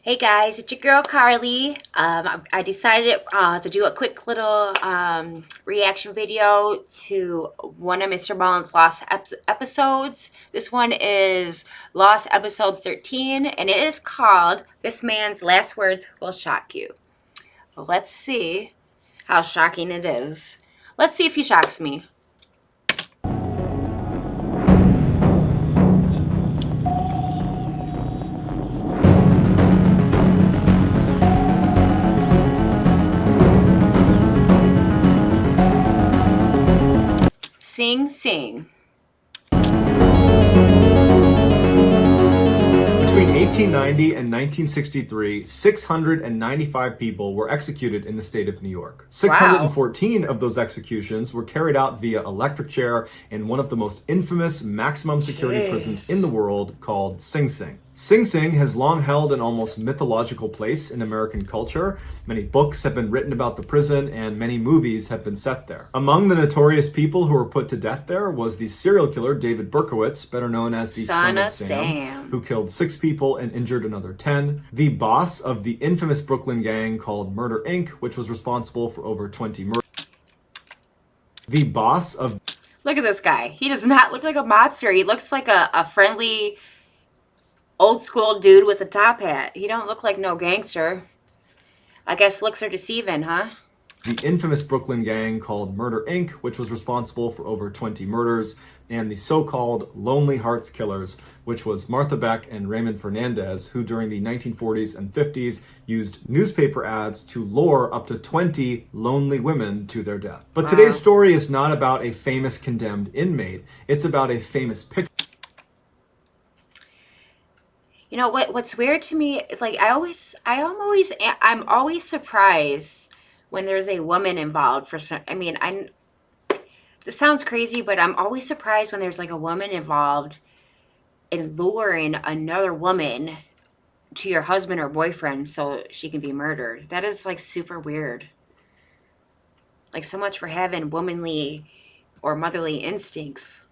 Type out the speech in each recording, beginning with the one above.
Hey guys, it's your girl Carly. I decided to do a quick little reaction video to one of Mr. Mullins' lost episodes. This one is Lost Episode 13, and it is called This Man's Last Words Will Shock You. Well, let's see how shocking it is. Let's see if he shocks me. Sing, sing. Between 1890 and 1963, 695 people were executed in the state of New York. 614 of those executions were carried out via electric chair in one of the most infamous maximum security prisons in the world called Sing Sing. Sing Sing has long held an almost mythological place in American culture. Many books have been written about the prison and many movies have been set there. Among the notorious people who were put to death there was the serial killer David Berkowitz, better known as the Son of Sam, who killed 6 people and injured another 10. The boss of the infamous Brooklyn gang called Murder Inc., which was responsible for over 20 murders. The boss of... Look at this guy. He does not look like a mobster. He looks like a friendly... old school dude with a top hat. He don't look like no gangster. I guess looks are deceiving, huh? The infamous Brooklyn gang called Murder Inc., which was responsible for over 20 murders, and the so-called Lonely Hearts Killers, which was Martha Beck and Raymond Fernandez, who during the 1940s and 50s used newspaper ads to lure up to 20 lonely women to their death. But today's story is not about a famous condemned inmate. It's about a famous picture. You know what's weird to me is like I'm always surprised when there's a woman involved for some. I mean, this sounds crazy, but I'm always surprised when there's like a woman involved in luring another woman to your husband or boyfriend so she can be murdered. That is like super weird. Like, so much for having womanly or motherly instincts.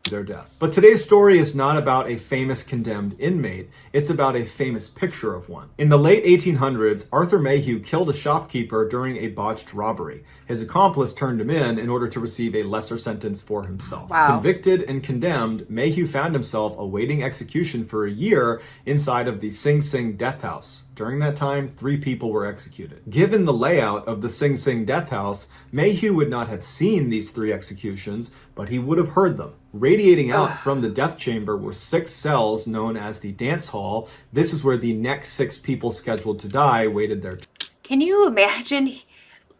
Their death. But today's story is not about a famous condemned inmate, it's about a famous picture of one. In the late 1800s, Arthur Mayhew killed a shopkeeper during a botched robbery. His accomplice turned him in order to receive a lesser sentence for himself. Wow. Convicted and condemned, Mayhew found himself awaiting execution for a year inside of the Sing Sing death house. During that time, 3 people were executed. Given the layout of the Sing Sing death house, Mayhew would not have seen these 3 executions, but he would have heard them. Radiating out from the death chamber were 6 cells known as the dance hall. This is where the next 6 people scheduled to die waited their turn. Can you imagine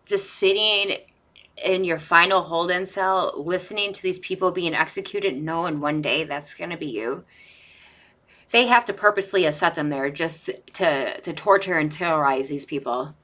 just sitting in your final hold-in cell listening to these people being executed, knowing one day that's going to be you? They have to purposely have set them there just to torture and terrorize these people.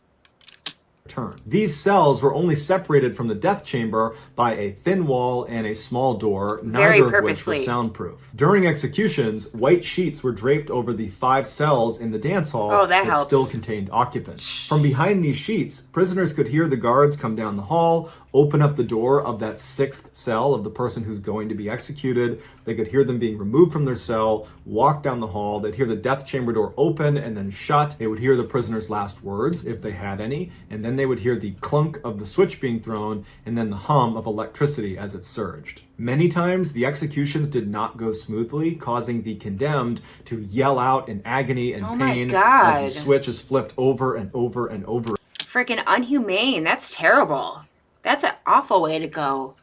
These cells were only separated from the death chamber by a thin wall and a small door, neither of which were soundproof. During executions, white sheets were draped over the 5 cells in the dance hall that still contained occupants. From behind these sheets, prisoners could hear the guards come down the hall, open up the door of that 6th cell of the person who's going to be executed. They could hear them being removed from their cell, walk down the hall. They'd hear the death chamber door open and then shut. They would hear the prisoner's last words, if they had any, and then they would hear the clunk of the switch being thrown and then the hum of electricity as it surged. Many times, the executions did not go smoothly, causing the condemned to yell out in agony and pain as the switch is flipped over and over and over. Freaking unhumane. That's terrible. That's an awful way to go.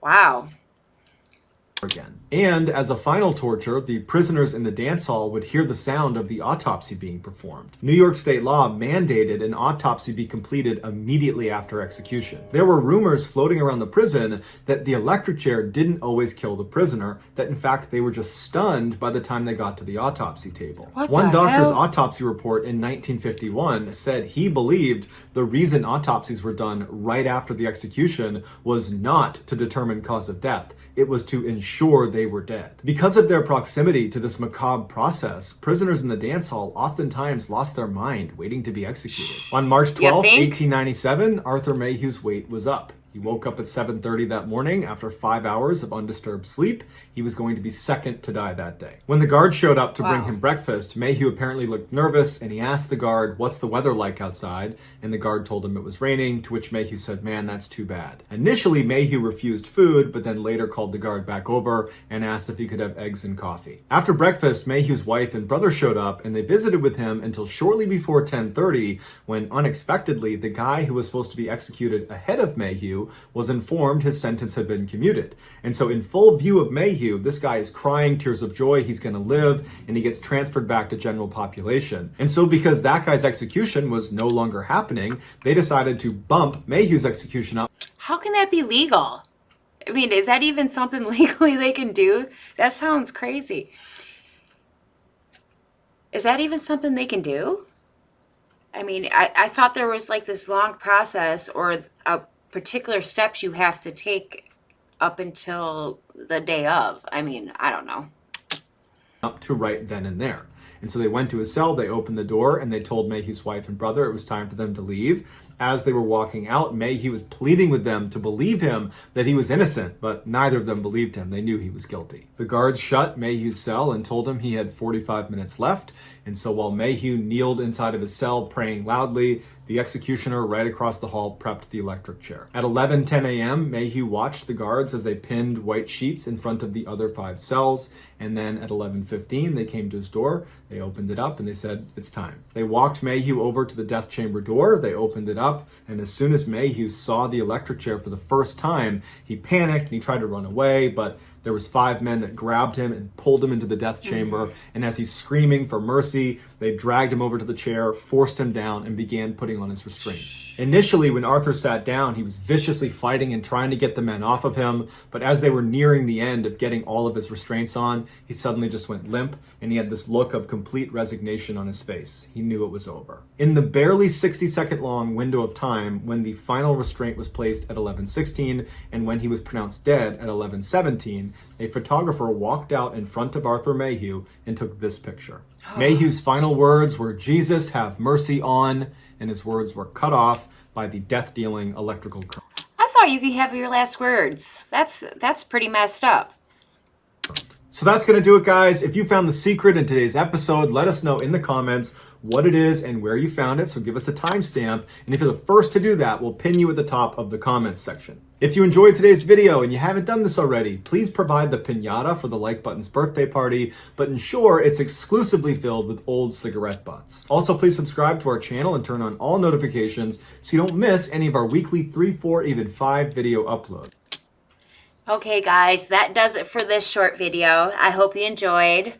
Wow. Again. And as a final torture, the prisoners in the dance hall would hear the sound of the autopsy being performed. New York state law mandated an autopsy be completed immediately after execution. There were rumors floating around the prison that the electric chair didn't always kill the prisoner, that in fact they were just stunned by the time they got to the autopsy table. One doctor's autopsy report in 1951 said he believed the reason autopsies were done right after the execution was not to determine cause of death. It was to ensure they were dead. Because of their proximity to this macabre process, prisoners in the dance hall oftentimes lost their mind waiting to be executed. On March 12, 1897, Arthur Mayhew's wait was up. He woke up at 7:30 that morning after 5 hours of undisturbed sleep. He was going to be second to die that day. When the guard showed up to bring him breakfast, Mayhew apparently looked nervous, and he asked the guard, "What's the weather like outside?" And the guard told him it was raining, to which Mayhew said, "Man, that's too bad." Initially, Mayhew refused food, but then later called the guard back over and asked if he could have eggs and coffee. After breakfast, Mayhew's wife and brother showed up, and they visited with him until shortly before 10:30, when unexpectedly, the guy who was supposed to be executed ahead of Mayhew was informed his sentence had been commuted. And so in full view of Mayhew, this guy is crying tears of joy, he's going to live, and he gets transferred back to general population. And so because that guy's execution was no longer happening, they decided to bump Mayhew's execution up. How can that be legal? I mean, is that even something legally they can do? That sounds crazy. Is that even something they can do? I mean, I thought there was like this long process or a particular steps you have to take up until the day of. I mean, I don't know. Up to right then and there. And so they went to his cell, they opened the door, and they told Mayhew's wife and brother it was time for them to leave. As they were walking out, Mayhew was pleading with them to believe him that he was innocent, but neither of them believed him. They knew he was guilty. The guards shut Mayhew's cell and told him he had 45 minutes left. And so while Mayhew kneeled inside of his cell praying loudly, the executioner right across the hall prepped the electric chair. At 11:10 a.m., Mayhew watched the guards as they pinned white sheets in front of the other 5 cells. And then at 11:15, they came to his door, they opened it up, and they said, "It's time." They walked Mayhew over to the death chamber door, they opened it up, and as soon as Mayhew saw the electric chair for the first time, he panicked and he tried to run away, but there was 5 men that grabbed him and pulled him into the death chamber. And as he's screaming for mercy, they dragged him over to the chair, forced him down, and began putting on his restraints. Initially, when Arthur sat down, he was viciously fighting and trying to get the men off of him. But as they were nearing the end of getting all of his restraints on, he suddenly just went limp, and he had this look of complete resignation on his face. He knew it was over. In the barely 60-second long window of time when the final restraint was placed at 11:16 and when he was pronounced dead at 11:17, a photographer walked out in front of Arthur Mayhew and took this picture. Mayhew's final words were, "Jesus, have mercy on," and his words were cut off by the death-dealing electrical current. I thought you could have your last words. That's pretty messed up. So that's going to do it, guys. If you found the secret in today's episode, let us know in the comments what it is and where you found it. So give us the timestamp. And if you're the first to do that, we'll pin you at the top of the comments section. If you enjoyed today's video and you haven't done this already, please provide the piñata for the like button's birthday party, but ensure it's exclusively filled with old cigarette butts. Also, please subscribe to our channel and turn on all notifications so you don't miss any of our weekly 3, 4, even 5 video uploads. Okay, guys, that does it for this short video. I hope you enjoyed.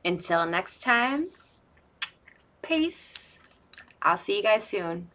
Until next time, peace. I'll see you guys soon.